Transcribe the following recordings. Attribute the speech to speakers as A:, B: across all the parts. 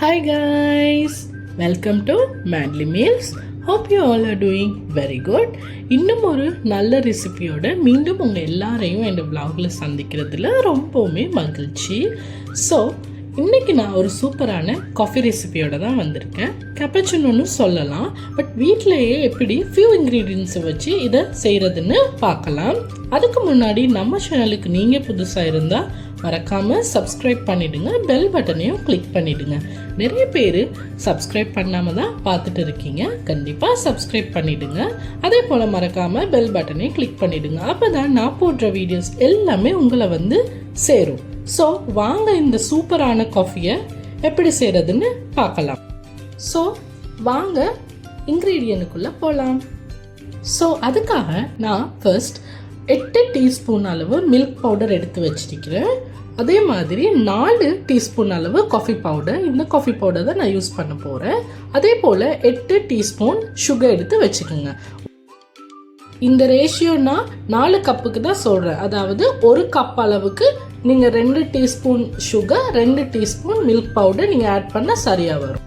A: Hi guys, welcome to Manly Meals. Hope you all are doing very good. இன்னும் ஒரு நல்ல ரெசிபியோட மீண்டும் உங்கள் எல்லாரையும் என் vlogல சந்திக்கிறதுல ரொம்பவுமே மகிழ்ச்சி. ஸோ இன்றைக்கி நான் ஒரு சூப்பரான காஃபி ரெசிபியோட தான் வந்திருக்கேன். கேப்பச்சினோன்னு சொல்லலாம், பட் வீட்டிலையே எப்படி ஃபியூ இன்க்ரீடியன்ஸை வச்சு இதை செய்கிறதுன்னு பார்க்கலாம். அதுக்கு முன்னாடி நம்ம சேனலுக்கு நீங்கள் புதுசாக இருந்தால் மறக்காமல் சப்ஸ்கிரைப் பண்ணிவிடுங்க, பெல் பட்டனையும் கிளிக் பண்ணிவிடுங்க. நிறைய பேர் சப்ஸ்கிரைப் பண்ணாமல் தான் பார்த்துட்டு இருக்கீங்க. கண்டிப்பாக சப்ஸ்கிரைப் பண்ணிவிடுங்க. அதே போல் மறக்காமல் பெல் பட்டனையும் கிளிக் பண்ணிவிடுங்க. அப்போ தான் நான் போடுற வீடியோஸ் எல்லாமே உங்களை வந்து சேரும். ஸோ வாங்க இந்த சூப்பரான காஃபியை எப்படி செய்கிறதுன்னு பார்க்கலாம். ஸோ வாங்க இன்க்ரீடியனுக்குள்ளே போகலாம். ஸோ அதுக்காக நான் ஃபர்ஸ்ட் 8 டீஸ்பூன் அளவு மில்க் பவுடர் எடுத்து வச்சிருக்கிறேன். அதே மாதிரி 4 டீஸ்பூன் அளவு காஃபி பவுடர், இந்த காஃபி பவுடர் தான் நான் யூஸ் பண்ண போகிறேன். அதே போல் 8 டீஸ்பூன் சுகர் எடுத்து வச்சுக்கோங்க. இந்த ரேஷியோனா 4 கப்புக்கு தான் சொல்கிறேன். அதாவது ஒரு கப் அளவுக்கு நீங்கள் 2 teaspoon sugar, 2 teaspoon milk powder நீங்கள் ஆட் பண்ணால் சரியாக வரும்.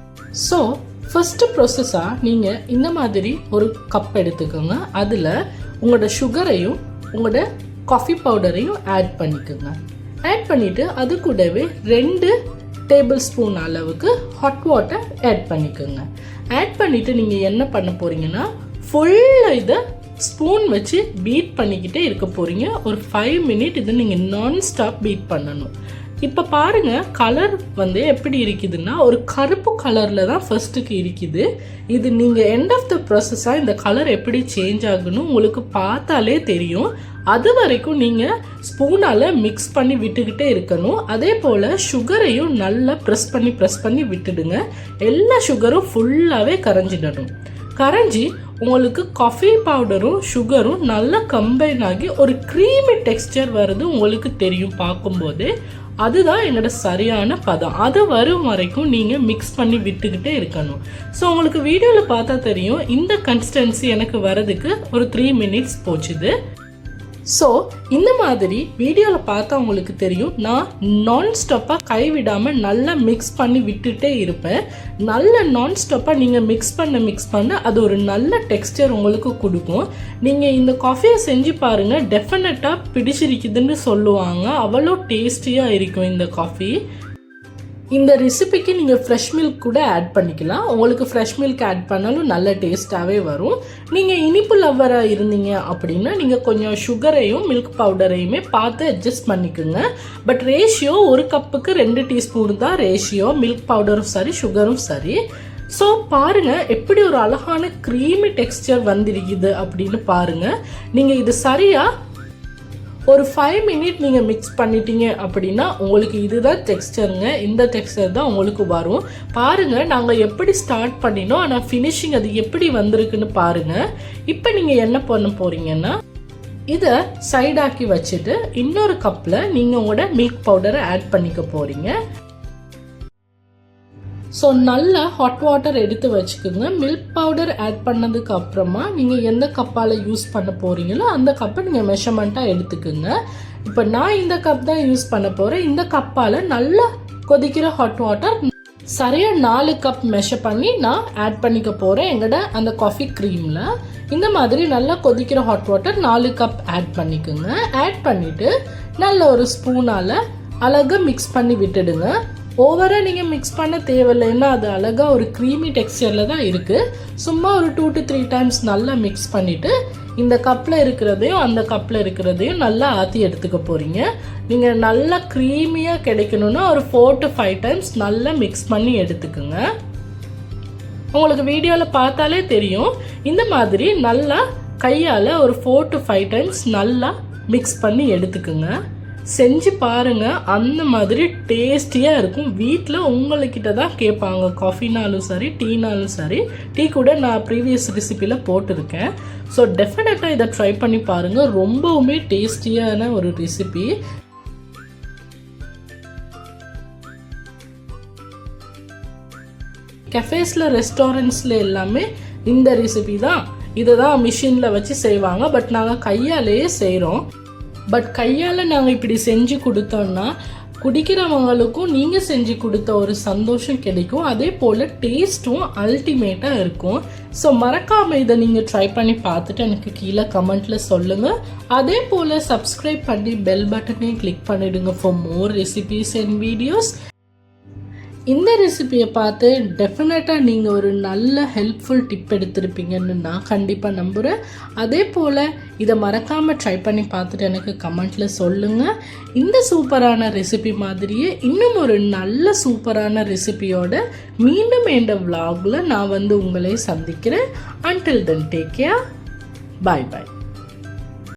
A: ஸோ ஃபஸ்ட்டு ப்ராசஸாக நீங்கள் இந்த மாதிரி ஒரு கப் எடுத்துக்கோங்க. அதில் உங்களோட சுகரையும் உங்களோட காஃபி பவுடரையும் ஆட் பண்ணிக்கோங்க. ஆட் பண்ணிவிட்டு அது கூடவே 2 டேபிள் ஸ்பூன் அளவுக்கு ஹாட் வாட்டர் ஆட் பண்ணிக்கோங்க. ஆட் பண்ணிவிட்டு நீங்கள் என்ன பண்ண போகிறீங்கன்னா ஃபுல்லாக இதை ஸ்பூன் வச்சு பீட் பண்ணிக்கிட்டே இருக்க போகிறீங்க. ஒரு 5 மினிட் இதை நீங்கள் நான் ஸ்டாப் பீட் பண்ணணும். இப்போ பாருங்கள், கலர் வந்து எப்படி இருக்குதுன்னா ஒரு கருப்பு கலரில் தான் ஃபர்ஸ்ட்டுக்கு இருக்குது. இது நீங்கள் எண்ட் ஆஃப் த ப்ராசஸாக இந்த கலர் எப்படி சேஞ்ச் ஆகணும் உங்களுக்கு பார்த்தாலே தெரியும். அது வரைக்கும் நீங்கள் ஸ்பூனால் மிக்ஸ் பண்ணி விட்டுக்கிட்டே இருக்கணும். அதே போல் சுகரையும் நல்லா ப்ரெஸ் பண்ணி விட்டுடுங்க. எல்லா சுகரும் ஃபுல்லாகவே கரைஞ்சிடணும். கரைஞ்சி உங்களுக்கு காஃபி பவுடரும் சுகரும் நல்லா கம்பைன் ஆகி ஒரு க்ரீமி டெக்ஸ்டர் வருது உங்களுக்கு தெரியும் பார்க்கும்போது. அதுதான் என்னோட சரியான பதம். அது வரும் வரைக்கும் நீங்கள் மிக்ஸ் பண்ணி விட்டுக்கிட்டே இருக்கணும். ஸோ உங்களுக்கு வீடியோவில் பார்த்தா தெரியும் இந்த கன்சிஸ்டன்சி எனக்கு வரதுக்கு ஒரு 3 மினிட்ஸ் போச்சுது. ஸோ இந்த மாதிரி வீடியோவில் பார்த்தா உங்களுக்கு தெரியும் நான் நான் ஸ்டாப்பாக கைவிடாமல் நல்லா மிக்ஸ் பண்ணி விட்டுட்டே இருப்பேன். நல்ல நான் ஸ்டாப்பாக நீங்கள் மிக்ஸ் பண்ண அது ஒரு நல்ல டெக்ஸ்டர் உங்களுக்கு கொடுக்கும். நீங்கள் இந்த காஃபியை செஞ்சு பாருங்கள், டெஃபினட்டாக பிடிச்சிருக்குதுன்னு சொல்லுவாங்க. அவ்வளோ டேஸ்டியாக இருக்கும் இந்த காஃபி. இந்த ரெசிபிக்கு நீங்கள் ஃப்ரெஷ் மில்க் கூட ஆட் பண்ணிக்கலாம். உங்களுக்கு ஃப்ரெஷ் மில்க் ஆட் பண்ணாலும் நல்ல டேஸ்ட்டாகவே வரும். நீங்கள் இனிப்பு லவ்வராக இருந்தீங்க அப்படின்னா நீங்கள் கொஞ்சம் சுகரையும் மில்க் பவுடரையுமே பார்த்து அட்ஜஸ்ட் பண்ணிக்கோங்க. பட் ரேஷியோ ஒரு கப்புக்கு 2 டீஸ்பூன் தான் ரேஷியோ, மில்க் பவுடரும் சரி சுகரும் சரி. ஸோ பாருங்கள் எப்படி ஒரு அழகான க்ரீமி டெக்ஸ்டர் வந்திருக்குது அப்படின்னு பாருங்கள். நீங்கள் இது சரியாக ஒரு 5 மினிட் நீங்கள் மிக்ஸ் பண்ணிட்டீங்க அப்படின்னா உங்களுக்கு இதுதான் டெக்ஸ்டருங்க. இந்த டெக்ஸ்டர் தான் உங்களுக்கு வரும். பாருங்கள் நாங்கள் எப்படி ஸ்டார்ட் பண்ணினோம், ஆனால் ஃபினிஷிங் அது எப்படி வந்திருக்குன்னு பாருங்கள். இப்போ நீங்கள் என்ன பண்ண போகிறீங்கன்னா இதை சைடாக்கி வச்சுட்டு இன்னொரு கப்பில் நீங்கள் உங்களோட மில்க் பவுடரை ஆட் பண்ணிக்க போகிறீங்க. ஸோ நல்லா ஹாட் வாட்டர் எடுத்து வச்சுக்கோங்க. மில்க் பவுடர் ஆட் பண்ணதுக்கு அப்புறமா நீங்கள் எந்த கப்பால் யூஸ் பண்ண போகிறீங்களோ அந்த கப்பை நீங்கள் மெஷர்மெண்ட்டாக எடுத்துக்கோங்க. இப்போ நான் இந்த கப் தான் யூஸ் பண்ண போகிறேன். இந்த கப்பால் நல்லா கொதிக்கிற ஹாட் வாட்டர் சரியாக 4 கப் மெஷர் பண்ணி நான் ஆட் பண்ணிக்க போகிறேன் எங்களோட அந்த காஃபி க்ரீமில். இந்த மாதிரி நல்லா கொதிக்கிற ஹாட் வாட்டர் 4 கப் ஆட் பண்ணிக்கோங்க. ஆட் பண்ணிவிட்டு நல்ல ஒரு ஸ்பூனால் அழகாக மிக்ஸ் பண்ணி விட்டுடுங்க. ஓவராக நீங்கள் மிக்ஸ் பண்ண தேவையில்லைன்னா அது அழகாக ஒரு க்ரீமி டெக்ஸ்டரில் தான் இருக்குது. சும்மா ஒரு 2 to 3 டைம்ஸ் நல்லா மிக்ஸ் பண்ணிவிட்டு இந்த கப்பில் இருக்கிறதையும் அந்த கப்பில் இருக்கிறதையும் நல்லா ஆற்றி எடுத்துக்க போகிறீங்க. நீங்கள் நல்லா க்ரீமியாக கிடைக்கணுன்னா ஒரு 4 to 5 டைம்ஸ் நல்லா மிக்ஸ் பண்ணி எடுத்துக்கோங்க. உங்களுக்கு வீடியோவில் பார்த்தாலே தெரியும். இந்த மாதிரி நல்லா கையால் ஒரு 4 to 5 டைம்ஸ் நல்லா மிக்ஸ் பண்ணி எடுத்துக்கோங்க. செஞ்சு பாருங்கள், அந்த மாதிரி டேஸ்டியாக இருக்கும். வீட்டில் உங்கள்கிட்ட தான் கேட்பாங்க. காஃபினாலும் சரி டீனாலும் சரி. டீ கூட நான் ப்ரீவியஸ் ரெசிபியில் போட்டிருக்கேன். ஸோ டெஃபினட்டாக இதை ட்ரை பண்ணி பாருங்கள். ரொம்பவுமே டேஸ்டியான ஒரு ரெசிபி. கஃபேஸில் ரெஸ்டாரண்ட்ஸில் எல்லாமே இந்த ரெசிபி தான், இதை தான் மிஷினில் வச்சு செய்வாங்க. பட் நாங்கள் கையாலேயே செய்கிறோம். பட் கையால் நாங்கள் இப்படி செஞ்சு கொடுத்தோன்னா குடிக்கிறவங்களுக்கும் நீங்கள் செஞ்சு கொடுத்த ஒரு சந்தோஷம் கிடைக்கும், அதே போல் டேஸ்ட்டும் அல்டிமேட்டாக இருக்கும். ஸோ மறக்காமல் இதை நீங்கள் ட்ரை பண்ணி பார்த்துட்டு எனக்கு கீழே கமெண்ட்டில் சொல்லுங்கள். அதே போல் சப்ஸ்கிரைப் பண்ணி பெல் பட்டனையும் கிளிக் பண்ணிவிடுங்க for more recipes and videos. இந்த ரெசிபியை பார்த்து டெஃபினட்டாக நீங்கள் ஒரு நல்ல ஹெல்ப்ஃபுல் டிப் எடுத்திருப்பீங்கன்னு நான் கண்டிப்பாக நம்புகிறேன். அதே போல் இதை மறக்காமல் ட்ரை பண்ணி பார்த்துட்டு எனக்கு கமெண்ட்டில் சொல்லுங்கள். இந்த சூப்பரான ரெசிபி மாதிரியே இன்னும் ஒரு நல்ல சூப்பரான ரெசிபியோட மீண்டும் இந்த vlogல நான் உங்களை சந்திக்கிறேன். Until then, take care. Bye bye.